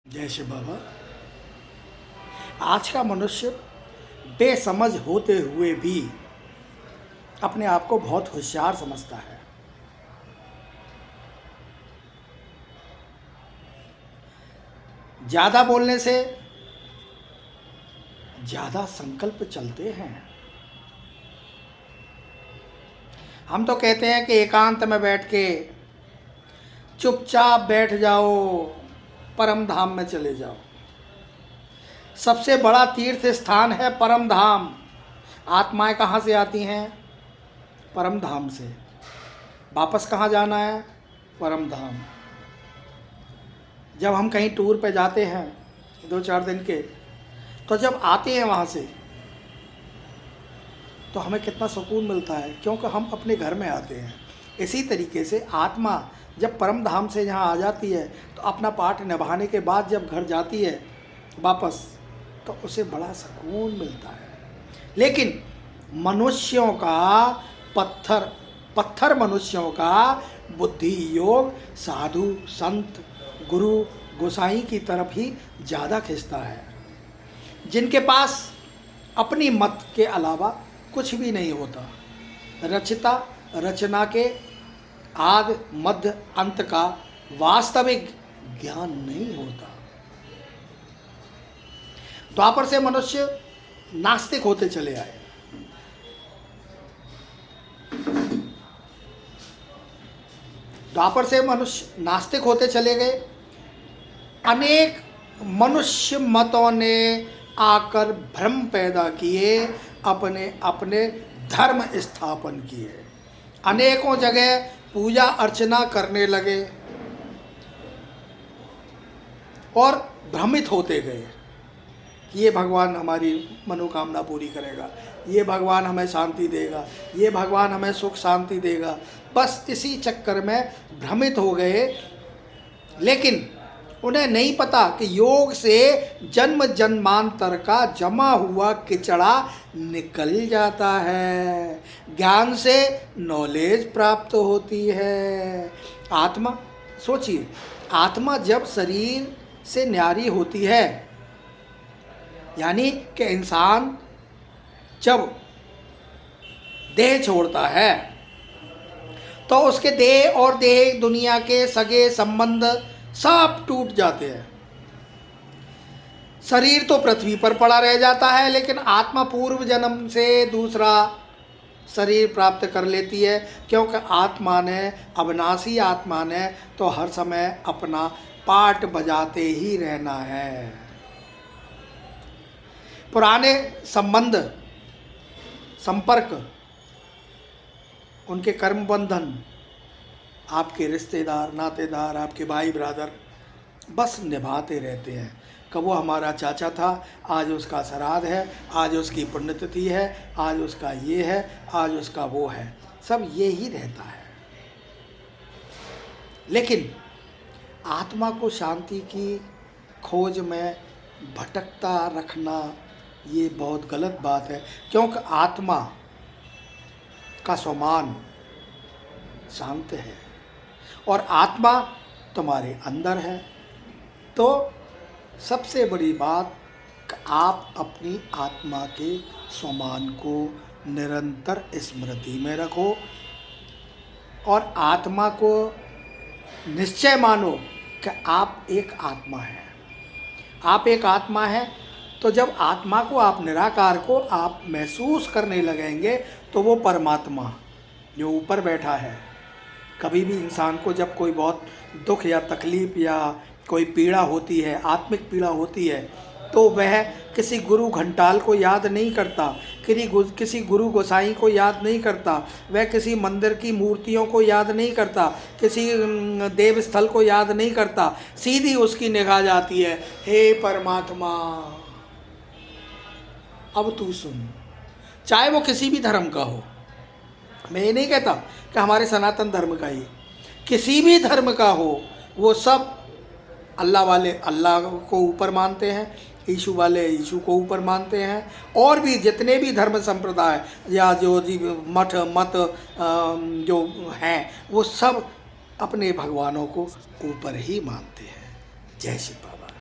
जय शिव बाबा। आज का मनुष्य बेसमझ होते हुए भी अपने आप को बहुत होशियार समझता है। ज़्यादा बोलने से ज़्यादा संकल्प चलते हैं। हम तो कहते हैं कि एकांत में बैठ के चुपचाप बैठ जाओ, परम धाम में चले जाओ। सबसे बड़ा तीर्थ स्थान है परम धाम। आत्माएं कहाँ से आती हैं? परम धाम से। वापस कहाँ जाना है? परम धाम। जब हम कहीं टूर पे जाते हैं 2-4 दिन के, तो जब आते हैं वहाँ से तो हमें कितना सुकून मिलता है, क्योंकि हम अपने घर में आते हैं। इसी तरीके से आत्मा जब परम धाम से यहाँ आ जाती है तो अपना पाठ निभाने के बाद जब घर जाती है वापस, तो उसे बड़ा सुकून मिलता है। लेकिन मनुष्यों का पत्थर मनुष्यों का बुद्धि योग साधु संत गुरु गोसाई की तरफ ही ज़्यादा खिंचता है, जिनके पास अपनी मत के अलावा कुछ भी नहीं होता। रचना के आदि मध्य अंत का वास्तविक ज्ञान नहीं होता। द्वापर से मनुष्य नास्तिक होते चले आए। द्वापर से मनुष्य नास्तिक होते चले गए। अनेक मनुष्य मतों ने आकर भ्रम पैदा किए, अपने अपने धर्म स्थापन किए। अनेकों जगह पूजा अर्चना करने लगे और भ्रमित होते गए कि ये भगवान हमारी मनोकामना पूरी करेगा, ये भगवान हमें शांति देगा, ये भगवान हमें सुख शांति देगा। बस इसी चक्कर में भ्रमित हो गए। लेकिन उन्हें नहीं पता कि योग से जन्म जन्मांतर का जमा हुआ किचड़ा निकल जाता है, ज्ञान से नॉलेज प्राप्त होती है। आत्मा, सोचिए, आत्मा जब शरीर से न्यारी होती है, यानी कि इंसान जब देह छोड़ता है तो उसके देह और देह दुनिया के सगे संबंध सब टूट जाते हैं। शरीर तो पृथ्वी पर पड़ा रह जाता है, लेकिन आत्मा पूर्व जन्म से दूसरा शरीर प्राप्त कर लेती है, क्योंकि आत्मा ने, अविनाशी आत्मा ने तो हर समय अपना पाठ बजाते ही रहना है। पुराने संबंध संपर्क, उनके कर्म बंधन, आपके रिश्तेदार नातेदार, आपके भाई ब्रदर बस निभाते रहते हैं। कब वो हमारा चाचा था, आज उसका श्राद्ध है, आज उसकी पुण्यतिथि है, आज उसका ये है, आज उसका वो है, सब ये ही रहता है। लेकिन आत्मा को शांति की खोज में भटकता रखना ये बहुत गलत बात है, क्योंकि आत्मा का स्वमान शांत है और आत्मा तुम्हारे अंदर है। तो सबसे बड़ी बात कि आप अपनी आत्मा के स्वमान को निरंतर स्मृति में रखो और आत्मा को निश्चय मानो कि आप एक आत्मा हैं। आप एक आत्मा हैं, तो जब आत्मा को, आप निराकार को आप महसूस करने लगेंगे तो वो परमात्मा जो ऊपर बैठा है, कभी भी इंसान को जब कोई बहुत दुख या तकलीफ़ या कोई पीड़ा होती है, आत्मिक पीड़ा होती है, तो वह किसी गुरु घंटाल को याद नहीं करता, किसी गुरु गोसाई को याद नहीं करता, वह किसी मंदिर की मूर्तियों को याद नहीं करता, किसी देव स्थल को याद नहीं करता। सीधी उसकी निगाह जाती है, हे परमात्मा अब तू सुन। चाहे वो किसी भी धर्म का हो, मैं ये नहीं कहता कि हमारे सनातन धर्म का ही, किसी भी धर्म का हो, वो सब अल्लाह वाले अल्लाह को ऊपर मानते हैं, यीशु वाले यीशु को ऊपर मानते हैं, और भी जितने भी धर्म संप्रदाय या जो जी मठ मत जो हैं, वो सब अपने भगवानों को ऊपर ही मानते हैं। जय श्री राम।